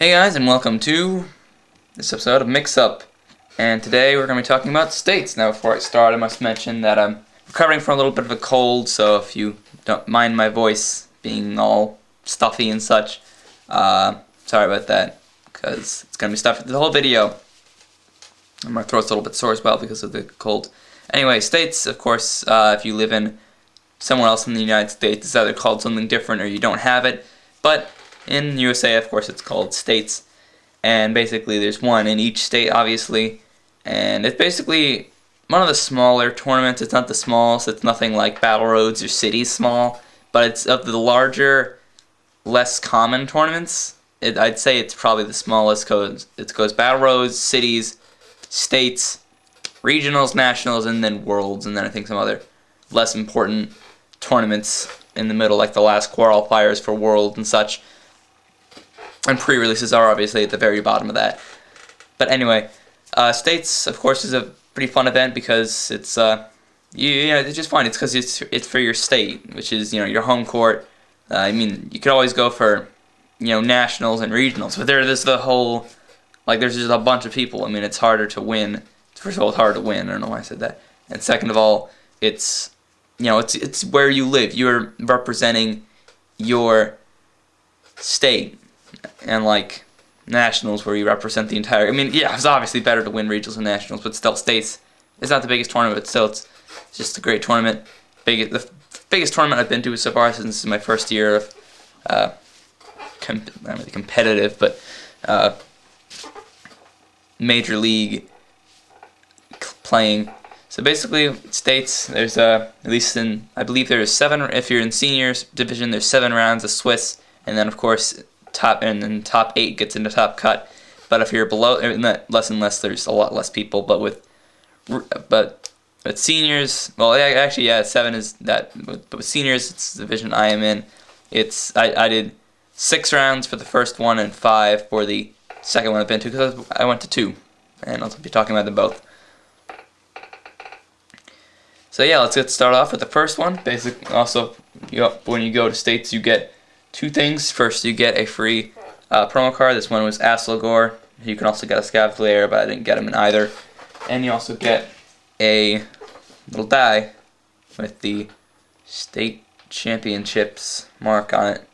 Hey guys, and welcome to this episode of Mix Up. And today we're going to be talking about states. Now, before I start, I must mention that I'm recovering from a little bit of a cold, so if you don't mind my voice being all stuffy and such, sorry about that, because it's going to be stuffy the whole video. And my throat's a little bit sore as well because of the cold. Anyway, states, of course, if you live in somewhere else in the United States, it's either called something different or you don't have it. But in USA, of course, it's called states, and basically there's one in each state, obviously, and it's basically one of the smaller tournaments. It's not the smallest, it's nothing like Battle Roads or Cities small, but it's of the larger, less common tournaments. I'd say it's probably the smallest, because it goes Battle Roads, Cities, States, Regionals, Nationals, and then Worlds, and then I think some other less important tournaments in the middle, like the last qualifiers for World and such. And pre-releases are obviously at the very bottom of that. But anyway, States, of course, is a pretty fun event because it's it's just fun. It's because it's for your state, which is your home court. I mean, you could always go for nationals and regionals, but there's the whole there's just a bunch of people. I mean, it's harder to win. First of all, it's hard to win. I don't know why I said that. And second of all, it's it's where you live. You're representing your state. And nationals, where you represent the entire. I mean, yeah, it's obviously better to win regionals and nationals, but still, states. It's not the biggest tournament, but still, it's just a great tournament. The biggest tournament I've been to so far since this is my first year of not really competitive, but major league playing. So basically, states. There's at least I believe there's 7. If you're in seniors division, there's 7 rounds of Swiss, and then of course. Top 8 gets into top cut, but if you're below less and less, there's a lot less people. But with seniors, well, actually, yeah, 7 is that. But with seniors, it's the division I am in. I did 6 rounds for the first one and 5 for the second one I've been to, because I went to 2, and I'll be talking about them both. So yeah, let's get started off with the first one. Basically, also, when you go to states, you get 2 things. First, you get a free promo card. This one was Asselgore. You can also get a Scavalier, but I didn't get him in either. And you also get a little die with the state championships mark on it.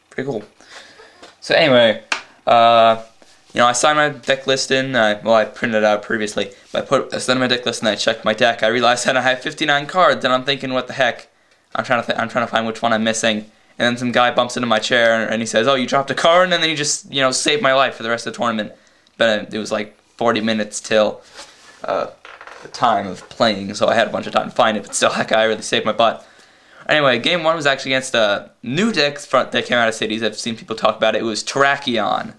Pretty cool. So anyway, I signed my deck list in. I printed it out previously, but I signed my deck list and I checked my deck. I realized that I had 59 cards, and I'm thinking, what the heck? I'm trying to find which one I'm missing. And then some guy bumps into my chair and he says, "Oh, you dropped a card," and then he just, saved my life for the rest of the tournament. But it was 40 minutes till the time of playing, so I had a bunch of time to find it, but still, that guy really saved my butt. Anyway, game 1 was actually against a new deck that came out of Cities. I've seen people talk about it. It was Terrakion.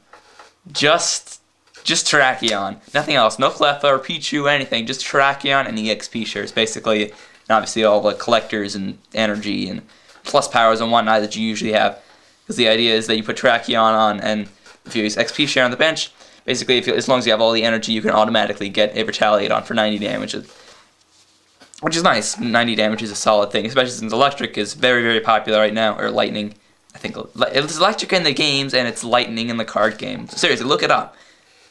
Just Terrakion. Nothing else. No Cleffa or Pichu, anything. Just Terrakion and EXP shares, basically. And obviously all the collectors and energy and plus powers and whatnot that you usually have, because the idea is that you put Terrakion on, and if you use XP share on the bench, basically as long as you have all the energy, you can automatically get a Retaliate on for 90 damage, which is nice. 90 damage is a solid thing, especially since Electric is very, very popular right now, or Lightning. I think it's Electric in the games and it's Lightning in the card games. Seriously, look it up.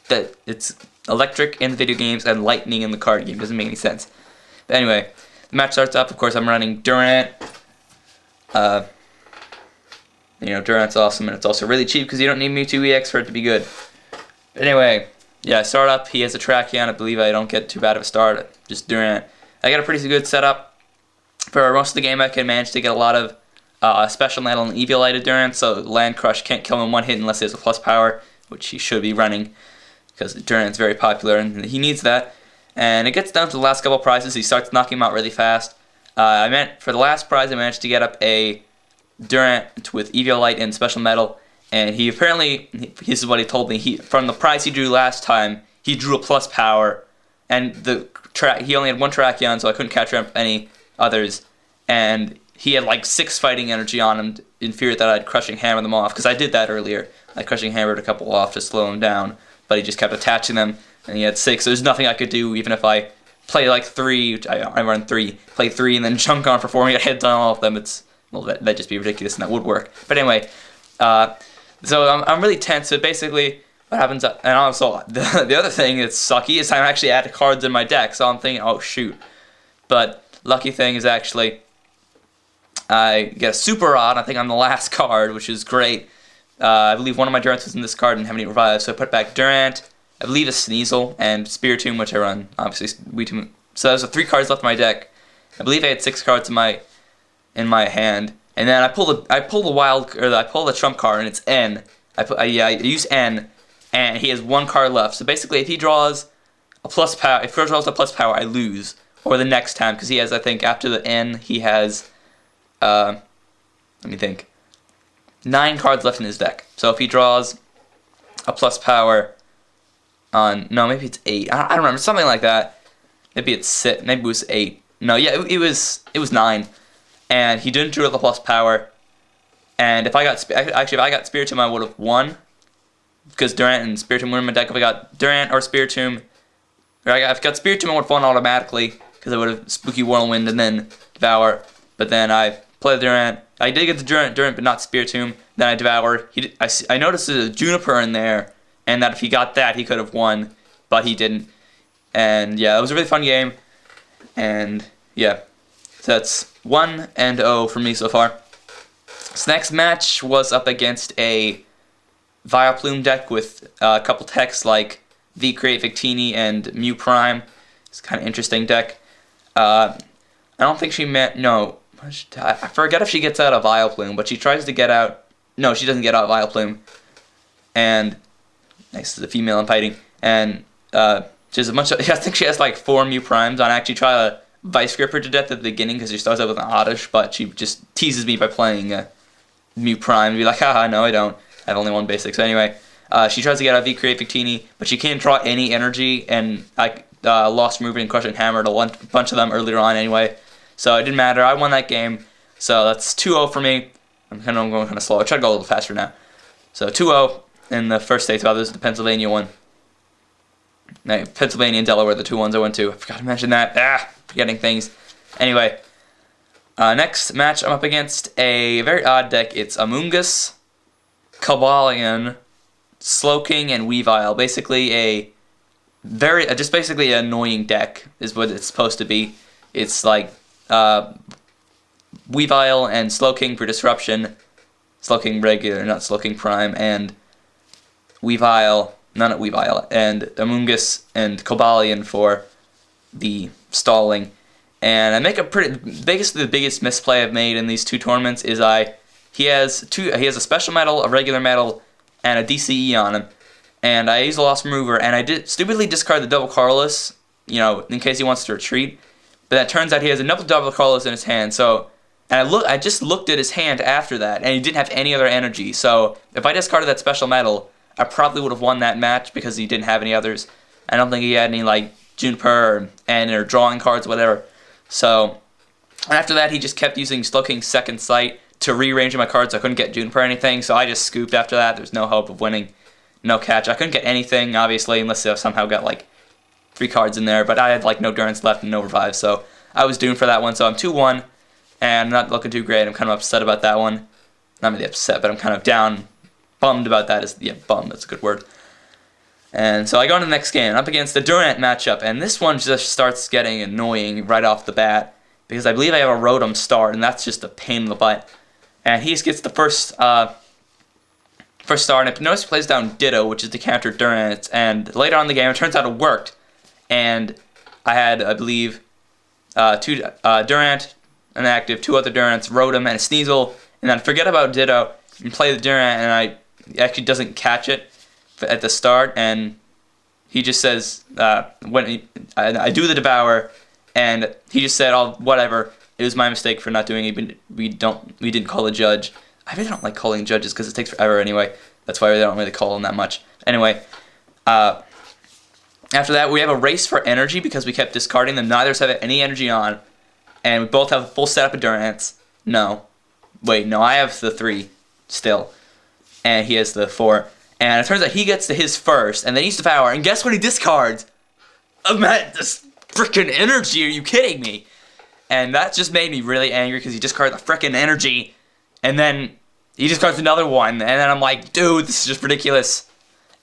That it's Electric in the video games and Lightning in the card game. Doesn't make any sense. But anyway, the match starts up. Of course, I'm running Durant. Durant's awesome, and it's also really cheap because you don't need Mewtwo EX for it to be good. But anyway, yeah, I start up. He has a Terrakion. I believe I don't get too bad of a start. Just Durant. I got a pretty good setup. For most of the game, I can manage to get a lot of Special Metal and Eviolite Durant, so Land Crush can't kill him in one hit unless he has a plus power, which he should be running, because Durant's very popular, and he needs that. And it gets down to the last couple prizes. He starts knocking him out really fast. For the last prize, I managed to get up a Durant with Eviolite and Special Metal, and he apparently, this is what he told me, from the prize he drew last time, he drew a plus power, and he only had 1 Terrakion, so I couldn't catch up any others, and he had 6 fighting energy on him in fear that I'd Crushing Hammer them off, because I did that earlier. I Crushing Hammered a couple off to slow him down, but he just kept attaching them, and he had 6, so there's nothing I could do, even if I play 3, I run 3, play 3, and then chunk on for 4 and get hits on all of them. That'd just be ridiculous, and that would work. But anyway, So I'm really tense. So basically, what happens? And also the other thing that's sucky is I'm actually adding cards in my deck. So I'm thinking, oh shoot. But lucky thing is actually I get a super rod. I think on the last card, which is great. I believe one of my Durants was in this card and didn't have any revives, so I put back Durant. I believe a Sneasel and Spiritomb, which I run obviously Weetomb. So there's 3 cards left in my deck. I believe I had 6 cards in my hand, and then I pull the trump card and it's N. I use N, and he has 1 card left. So basically, if he draws a plus power, I lose. Or the next time, because he has, I think, after the N, he has, let me think, 9 cards left in his deck. So if he draws a plus power on, no, maybe it's 8. I don't remember, something like that. Maybe it's 6. Maybe it was 8. No, yeah, it was 9. And he didn't draw the plus power. And if I got Spiritomb, I would have won, because Durant and Spiritomb were in my deck. If I got Durant or Spiritomb, if I got Spiritomb, I would have won automatically, because I would have Spooky Whirlwind and then Devour. But then I played Durant. I did get the Durant, but not Spiritomb. Then I Devour. I noticed there's a Juniper in there, and that if he got that, he could have won, but he didn't. And yeah, it was a really fun game. And yeah, so that's 1-0 for me so far. This next match was up against a Vileplume deck with a couple techs like V-Create Victini and Mew Prime. It's kind of interesting deck. I don't think she meant, no, I forget if she gets out of Vileplume, but she tries to get out, no, she doesn't get out of Vileplume. And, nice, the female I'm fighting. And she has a bunch of, I think she has like 4 Mew Primes. I actually try to Vice Grip her to death at the beginning because she starts out with an Oddish, but she just teases me by playing Mew Prime and be like, haha, no I don't. I have only 1 basic. So anyway, she tries to get out of V-Create Victini, but she can't draw any energy, and I lost Mover and Crush and Hammered a bunch of them earlier on anyway. So it didn't matter. I won that game. So that's 2-0 for me. I'm going kind of slow. I try to go a little faster now. So 2-0 in the first state. So this is the Pennsylvania one. No, Pennsylvania and Delaware, the 2 ones I went to. I forgot to mention that. Forgetting things. Anyway, next match I'm up against a very odd deck. It's Amoonguss, Cobalion, Slowking, and Weavile. Basically just basically an annoying deck is what it's supposed to be. It's like Weavile and Slowking for disruption, Slowking regular, not Slowking prime, and Weavile, not Weavile, and Amoonguss and Cobalion for the stalling. And I make a the biggest misplay I've made in these 2 tournaments is he has a special metal, a regular metal, and a DCE on him. And I use a Lost Remover, and I stupidly discard the double Carlos, in case he wants to retreat. But it turns out he has another double Carlos in his hand. So, and I just looked at his hand after that, and he didn't have any other energy. So if I discarded that special metal, I probably would have won that match because he didn't have any others. I don't think he had any like Juniper or drawing cards, whatever. So after that, he just kept using Slowking's Second Sight to rearrange my cards. So I couldn't get Juniper or anything. So I just scooped after that. There's no hope of winning. No catch. I couldn't get anything, obviously, unless I somehow got like 3 cards in there. But I had like no Durants left and no revives, so I was doomed for that one. So I'm 2-1, and I'm not looking too great. I'm kind of upset about that one. Not really upset, but I'm kind of bummed about that. Bummed, that's a good word. And so I go into the next game, up against the Durant matchup, and this one just starts getting annoying right off the bat, because I believe I have a Rotom start, and that's just a pain in the butt. And he just gets the first start, and if notice he plays down Ditto, which is to counter Durant, and later on in the game, it turns out it worked. And I had, I believe, 2 Durant, an active, 2 other Durants, Rotom, and a Sneasel, and then forget about Ditto, and play the Durant, and he actually doesn't catch it at the start, and he just says, I do the Devour, and he just said, oh, whatever, it was my mistake for not doing it, we didn't call a judge. I really don't like calling judges because it takes forever anyway. That's why they don't really call them that much. Anyway, after that, we have a race for energy because we kept discarding them. Neither of us have any energy on, and we both have a full setup of Durants. No. Wait, no, I have the 3 still, and he has the 4. And it turns out he gets to his first, and then he's Devour, and guess what he discards? This freaking energy, are you kidding me? And that just made me really angry because he discarded the freaking energy, and then he discards another one, and then I'm like, dude, this is just ridiculous.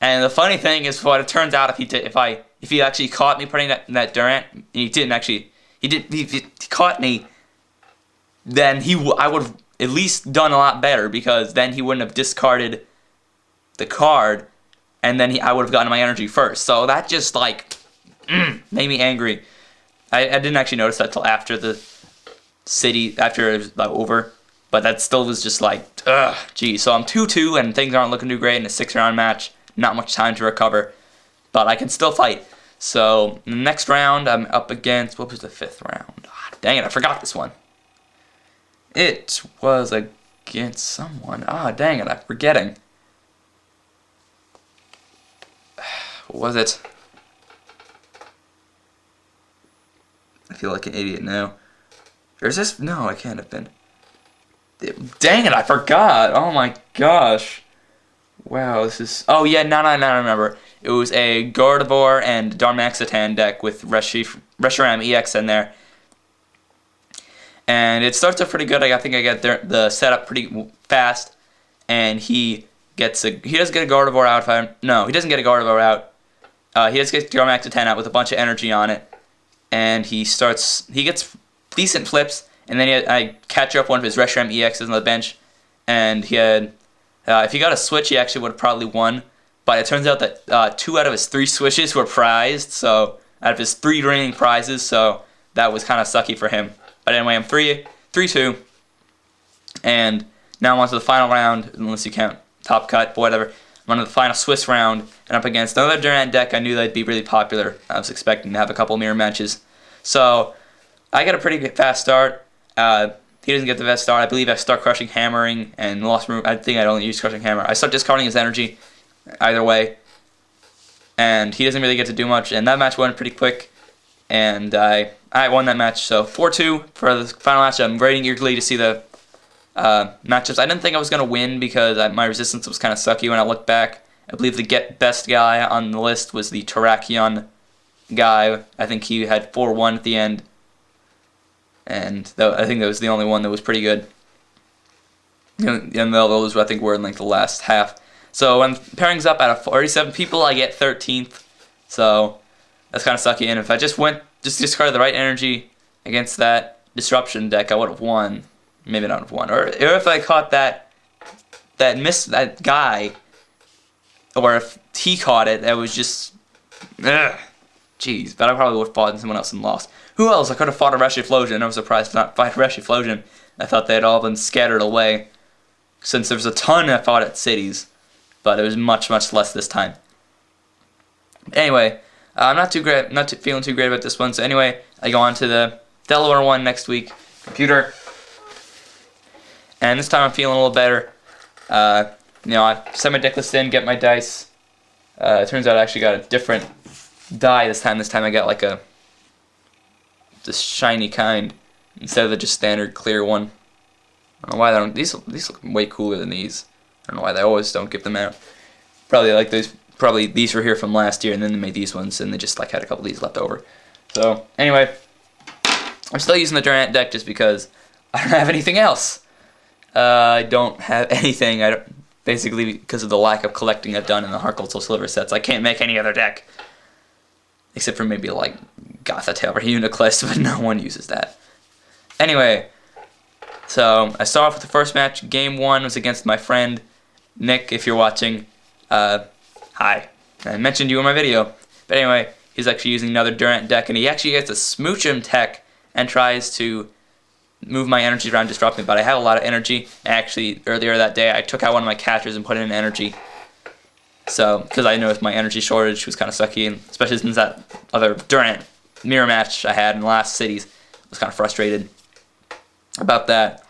And the funny thing is, what it turns out, if he actually caught me putting that Durant, he didn't actually. He caught me. Then I would have at least done a lot better, because then he wouldn't have discarded the card, and then I would have gotten my energy first. So that just like made me angry. I didn't actually notice that till after the city, after it was over, but that still was just like, ugh, geez. So I'm 2-2 and things aren't looking too great in a 6-round match. Not much time to recover, but I can still fight. So in the next round, I'm up against, what was the 5th round? Ah, dang it, I forgot this one. It was against someone. Ah, dang it, I'm forgetting. What was it? I feel like an idiot now. Or is this? No, I can't have been. Dang it, I forgot. Oh my gosh. Wow, this is... Oh yeah, no, I remember. It was a Gardevoir and Darmanitan deck with Reshiram EX in there. And it starts off pretty good. I think I get the setup pretty fast. And he doesn't get a Gardevoir out. No, he doesn't get a Gardevoir out. He does get Darmanitan out with a bunch of energy on it. And he gets decent flips. And then I catch up one of his Reshiram EXs on the bench. And he had... if he got a switch, he actually would have probably won. But it turns out that 2 out of his 3 switches were prized. So, out of his 3 remaining prizes. So, that was kind of sucky for him. But anyway, I'm 3-2. And now I'm on to the final round, unless you count top cut, but whatever. I'm on to the final Swiss round, and up against another Durant deck I knew that'd be really popular. I was expecting to have a couple mirror matches. So, I got a pretty fast start. He doesn't get the best start. I believe I start crushing hammering and lost room. I think I'd only use crushing hammer. I start discarding his energy either way. And he doesn't really get to do much. And that match went pretty quick. And I won that match. So 4-2 for the final match. I'm waiting eagerly to see the matchups. I didn't think I was going to win because my resistance was kind of sucky when I looked back. I believe the best guy on the list was the Terrakion guy. I think he had 4-1 at the end. And I think that was the only one that was pretty good. And those, I think, were in like the last half. So when pairings up out of 47 people, I get 13th. So that's kind of sucky. And if I just discarded the right energy against that disruption deck, I would have won. Maybe not have won. Or if I caught that guy, or if he caught it, that was just, jeez. But I probably would have fought someone else and lost. Who else? I could have fought a Reshiram. I was surprised to not fight a Reshiram. I thought they had all been scattered away. Since there was a ton I fought at cities. But it was much, much less this time. Anyway, I'm not feeling too great about this one. So anyway, I go on to the Delaware one next week. Computer. And this time I'm feeling a little better. I set my deck list in, get my dice. It turns out I actually got a different die this time. This time I got like this shiny kind instead of the just standard clear one. I don't know why they don't. These look way cooler than these. I don't know why they always don't give them out. Probably like those. Probably these were here from last year, and then they made these ones, and they just like had a couple of these left over. So anyway, I'm still using the Durant deck just because I don't have anything else. I don't have anything. Basically because of the lack of collecting I've done in the Harkolzel Silver sets. I can't make any other deck. Except for maybe like Gothitelle or Uniclus, but no one uses that. Anyway, so I start off with the first match. Game 1 was against my friend Nick, if you're watching. Hi. I mentioned you in my video. But anyway, he's actually using another Durant deck, and he actually gets a Smooch him tech and tries to move my energy around, disrupt me. But I have a lot of energy. Actually, earlier that day, I took out one of my catchers and put in energy. So, because I noticed my energy shortage was kind of sucky, and especially since that other Durant mirror match I had in the last cities, I was kind of frustrated about that.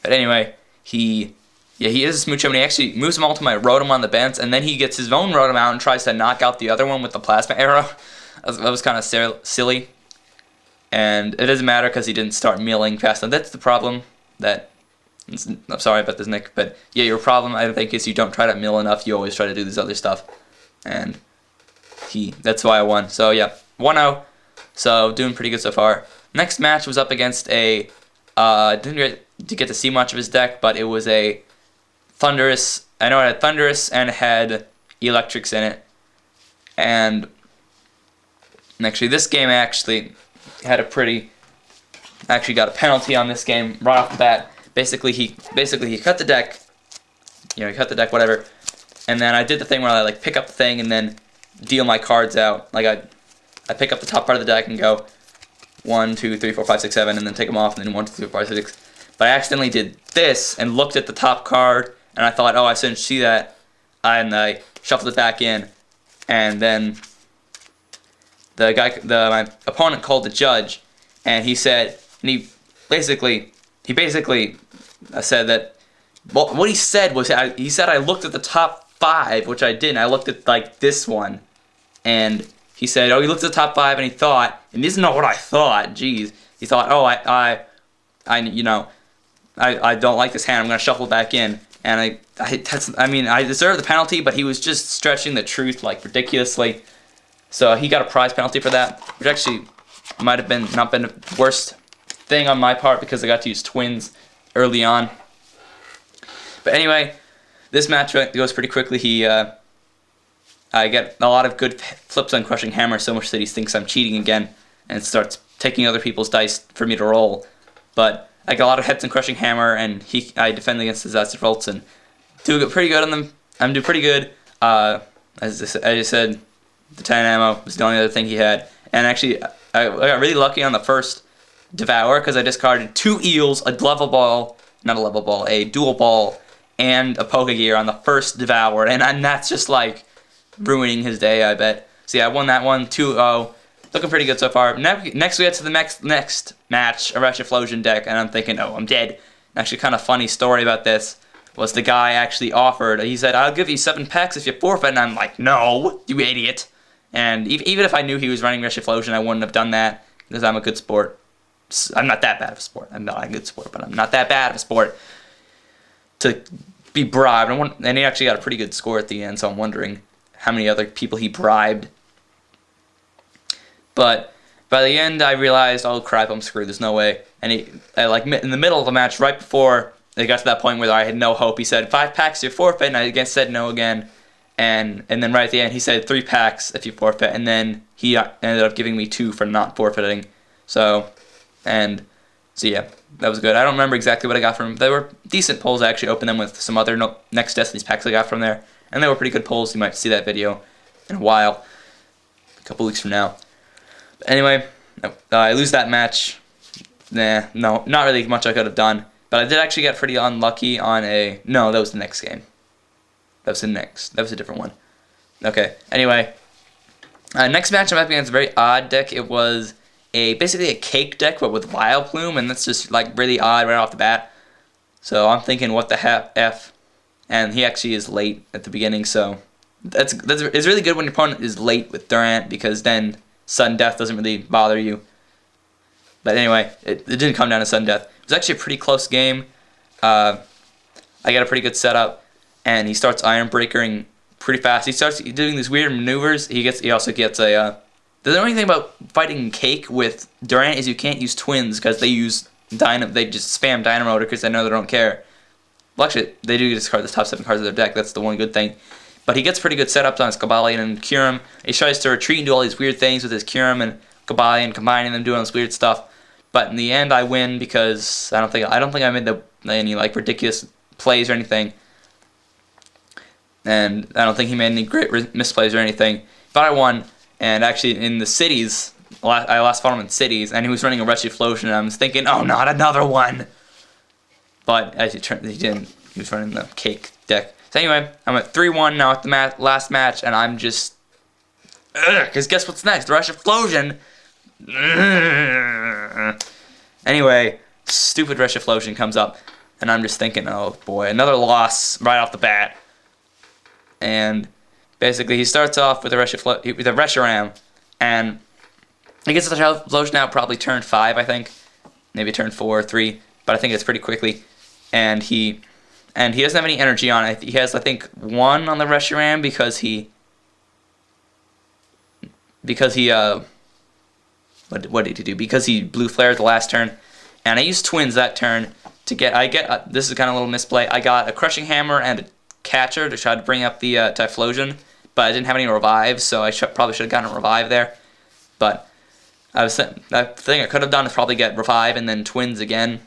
But anyway, he is a Smooch him, and he actually moves them all to my Rotom on the bench, and then he gets his own Rotom out and tries to knock out the other one with the Plasma Arrow. That was kind of silly. And it doesn't matter because he didn't start milling fast enough. That's the problem. I'm sorry about this, Nick, but yeah, your problem, I think, is you don't try to mill enough. You always try to do this other stuff. And that's why I won. So yeah, 1-0. So doing pretty good so far. Next match was up against didn't get to see much of his deck, but it was a Thunderous. I know it had Thunderous and it had Electrics in it. And actually, this game actually had a pretty. Actually, got a penalty on this game right off the bat. Basically, he cut the deck. You know, he cut the deck, whatever. And then I did the thing where I like pick up the thing and then deal my cards out. Like I pick up the top part of the deck and go 1, 2, 3, 4, 5, 6, 7, and then take them off, and then 1, 2, 3, 4, 5, 6. But I accidentally did this and looked at the top card, and I thought, oh, I shouldn't see that, and I shuffled it back in, and then my opponent called the judge, and he said, and he basically said that. Well, what he said was he said I looked at the top 5, which I didn't. I looked at like this one, and he said, oh, he looked at the top 5 and he thought, and this is not what I thought. Jeez, he thought, oh, I don't like this hand. I'm gonna shuffle it back in, and I deserve the penalty, but he was just stretching the truth like ridiculously. So he got a prize penalty for that, which actually might have not been the worst thing on my part because I got to use twins early on. But anyway, this match goes pretty quickly. I get a lot of good flips on Crushing Hammer, so much that he thinks I'm cheating again and starts taking other people's dice for me to roll. But I get a lot of hits on Crushing Hammer, and I defend against his acid rolls and do pretty good on them. I'm doing pretty good. As I just said, the 10 ammo was the only other thing he had. And actually, I got really lucky on the first Devour because I discarded 2 eels, a level ball, not a level ball, a dual ball, and a Pokegear on the first Devour, and that's just like ruining his day, I bet. So yeah, I won that one 2-0. Looking pretty good so far. Next we get to the next match, a Reshiflosion deck, and I'm thinking, oh, I'm dead. Actually, kind of funny story about this was the guy actually offered. He said, I'll give you 7 packs if you forfeit, and I'm like, no, you idiot. And even if I knew he was running Reshiflosion, I wouldn't have done that because I'm a good sport. I'm not that bad of a sport. I'm not a good sport, but I'm not that bad of a sport to be bribed. And he actually got a pretty good score at the end, so I'm wondering how many other people he bribed. But by the end, I realized, oh crap, I'm screwed. There's no way. And like in the middle of the match, right before it got to that point where I had no hope, he said 5 packs, you forfeit, and I again said no again. And then right at the end, he said 3 packs if you forfeit, and then he ended up giving me 2 for not forfeiting. So yeah, that was good. I don't remember exactly what I got from him. They were decent pulls. I actually opened them with some other Next Destiny's packs I got from there, and they were pretty good pulls. You might see that video in a while, a couple weeks from now. But anyway, I lose that match. No, not really much I could have done. But I did actually get pretty unlucky on no, that was the next game. That was a different one. Okay, anyway. Next match I'm up against a very odd deck. It was basically a cake deck, but with Vileplume, and that's just like really odd right off the bat. So I'm thinking, what the F? And he actually is late at the beginning, so it's really good when your opponent is late with Durant, because then sudden death doesn't really bother you. But anyway, it didn't come down to sudden death. It was actually a pretty close game. I got a pretty good setup, and he starts Iron Breakering pretty fast. He starts doing these weird maneuvers. He also gets a. The only thing about fighting Cake with Durant is you can't use twins because they use they just spam Dynamo because they know they don't care. Well, actually, they do discard the top 7 cards of their deck. That's the one good thing. But he gets pretty good setups on his Cobalion and Kyurem. He tries to retreat and do all these weird things with his Kyurem and Cobalion, combining them, doing all this weird stuff. But in the end, I win because I don't think I made any like ridiculous plays or anything, and I don't think he made any great misplays or anything. But I won, and actually in the cities, I last fought him in cities, and he was running a Reshiflosion, and I was thinking, oh, not another one. But as he didn't. He was running the Cake deck. So anyway, I'm at 3-1 now at the last match, and I'm just, because guess what's next? The Reshiflosion. Anyway, stupid Reshiflosion comes up, and I'm just thinking, oh boy, another loss right off the bat. And basically, he starts off with a Reshiram, and he gets the Reshiflosion out probably turn 5, I think, maybe turn 4 or 3, but I think it's pretty quickly. And he doesn't have any energy on it. He has, I think, 1 on the Reshiram because he what did he do? Because he Blue Flared the last turn, and I used twins that turn, to get. This is kind of a little misplay. I got a crushing hammer and a catcher to try to bring up the Typhlosion, but I didn't have any revives, so I probably should have gotten a revive there. But the thing I could have done is probably get revive and then twins again.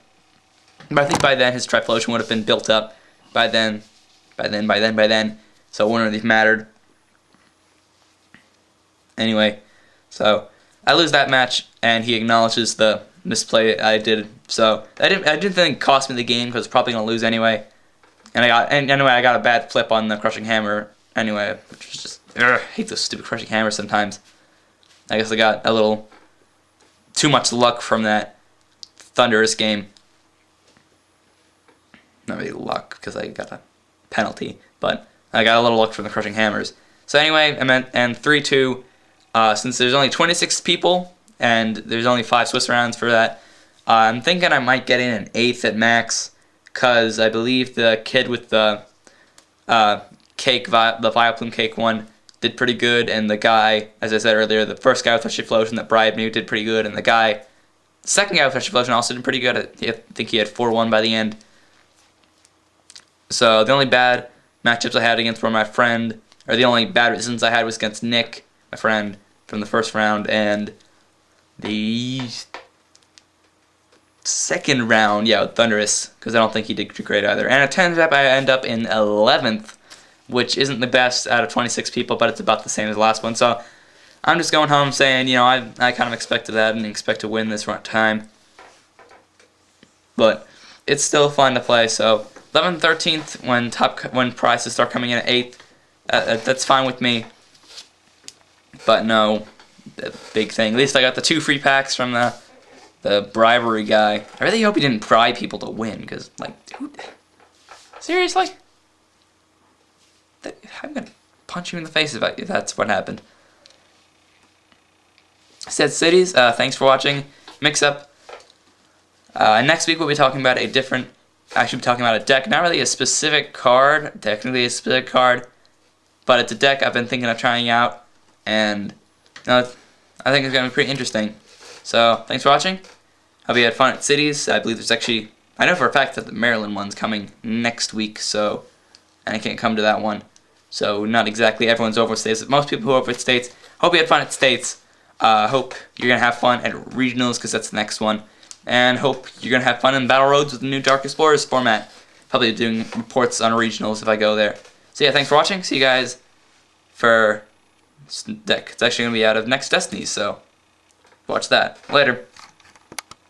But I think by then his Typhlosion would have been built up. By then, so it wouldn't have mattered. Anyway, so I lose that match, and he acknowledges the misplay I did. So I didn't think it cost me the game because I was probably gonna lose anyway. And I got a bad flip on the crushing hammer anyway, which was just I hate those stupid crushing hammers sometimes. I guess I got a little too much luck from that thunderous game. Not really luck because I got a penalty, but I got a little luck from the crushing hammers. So anyway, and 3-2. Since there's only 26 people and there's only 5 Swiss rounds for that, I'm thinking I might get in an 8th at max, cause I believe the kid with the cake, the Vileplume cake one, did pretty good, and the guy, as I said earlier, the first guy with the Typhlosion that bribed me did pretty good, and the second guy with the Typhlosion also did pretty good. I think he had 4-1 by the end. So the only bad matchups I had against were my friend, or the only bad reasons I had was against Nick, my friend, from the first round, and the second round, yeah, with Thunderous, because I don't think he did great either. And at 10 step, I end up in 11th, which isn't the best out of 26 people, but it's about the same as the last one. So I'm just going home saying, you know, I kind of expected that and expect to win this time. But it's still fun to play, so 11th, 13th, when prizes start coming in at 8th, that's fine with me. But no, the big thing. At least I got the 2 free packs from the bribery guy. I really hope he didn't bribe people to win, because, like, dude, seriously? I'm gonna punch you in the face if that's what happened. Said Cities, thanks for watching. Mix Up. Next week we'll be talking about actually talking about a deck, not really a specific card, technically a specific card, but it's a deck I've been thinking of trying out, and I think it's going to be pretty interesting. So, thanks for watching. Hope you had fun at Cities. I believe there's actually, I know for a fact that the Maryland one's coming next week, so, and I can't come to that one. So, not exactly everyone's over at States, but most people who are over at States. Hope you had fun at States. Hope you're going to have fun at Regionals, because that's the next one. And hope you're going to have fun in Battle Roads with the new Dark Explorers format. Probably doing reports on regionals if I go there. So yeah, thanks for watching. See you guys for deck. It's actually going to be out of next Destiny, so watch that. Later.